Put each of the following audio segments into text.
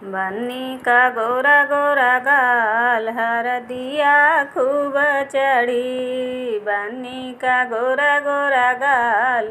बन्नी का गोरा गोरा गाल हरदिया खूब चढ़ी। बन्नी का गोरा गोरा गाल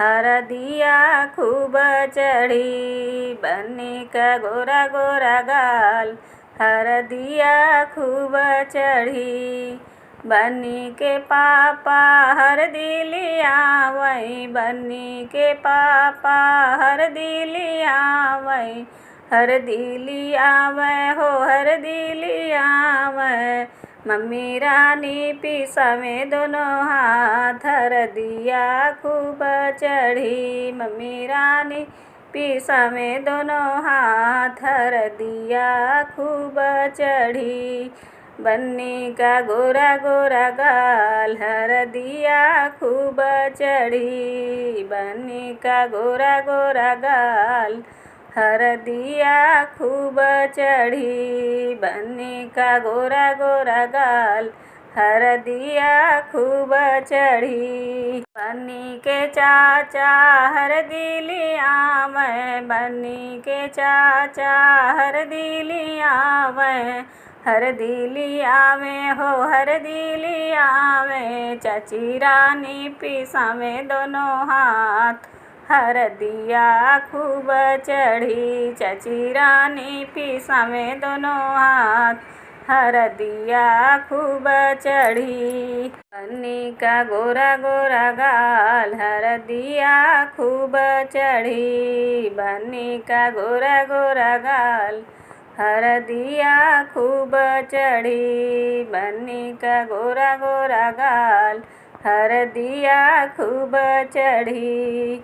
हरदिया खूब चढ़ी। बन्नी का गोरा गोरा गाल हरदिया खूब चढ़ी। बन्नी के पापा हरदी लियावई। बन्नी के पापा हरदी लियावई। हरदी लियावै हो हरदी लियावै। मम्मी रानी पिसावे दोनों हाथ हरदिया खूब चढ़ी। मम्मी रानी पिसावे दोनों हाथ हरदिया खूब चढ़ी। बन्नी का गोरा गोरा गाल हरदिया खूब चढ़ी। बन्नी का गोरा गोरा गाल हरदिया खूब चढ़ी। बन्नी का गोरा गोरा गाल हरदिया खूब चढ़ी। बन्नी के चाचा हरदी लियावै। बन्नी के चाचा हरदी लियावै। हरदी लियावे हो हरदी लियावे। चाची रानी पिसावे दोनों हाथ हरदिया खूब चढ़ी। चाची रानी पिसावे दोनों हाथ हरदिया खूब चढ़ी। बन्नी का गोरा गोरा गाल हरदिया खूब चढ़ी। बन्नी का गोरा गोरा गाल हरदिया खूब चढ़ी। बन्नी का गोरा गोरा गाल हरदिया खूब चढ़ी।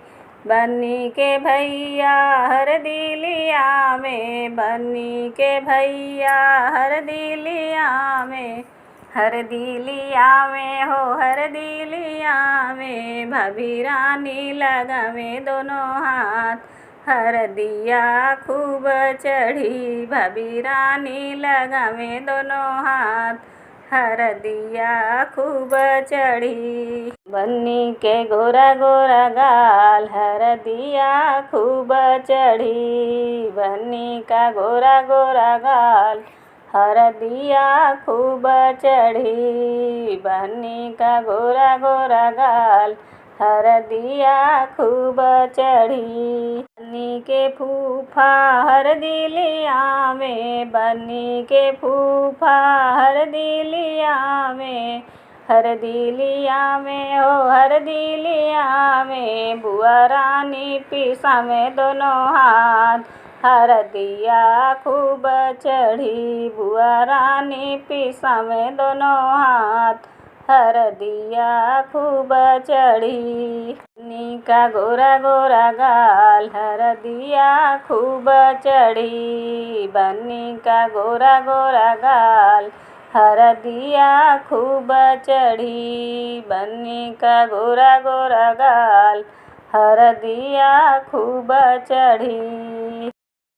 बन्नी के भैया हरदी लियावे। बन्नी के भैया हरदी लियावे। हरदी लियावे हो हरदी लियावे। भाभी रानी लगावे दोनों हाथ हरदिया खूब चढ़ी। भाभी रानी लगावे दोनों हाथ हरदिया खूब चढ़ी। बन्नी के गोरा गोरा गाल हरदिया खूब चढ़ी। बन्नी का गोरा गोरा गाल हरदिया खूब चढ़ी। बन्नी का गोरा गोरा गाल हरदिया खूब चढ़ी। बन्नी के फूफा हरदी लियावे। बन्नी के फूफा हरदी लियावे। हरदी लियावे हो हरदी लियावे। बुआ रानी पिसावे दोनों हाथ हरदिया खूब चढ़ी। बुआ रानी पिसावे दोनों हाथ हरदिया खूब चढ़ी। बन्नी का गोरा गोरा गाल हरदिया खूब चढ़ी। बन्नी का गोरा गोरा गाल हरदिया खूब चढ़ी। बन्नी का गोरा गोरा गाल हरदिया खूब चढ़ी।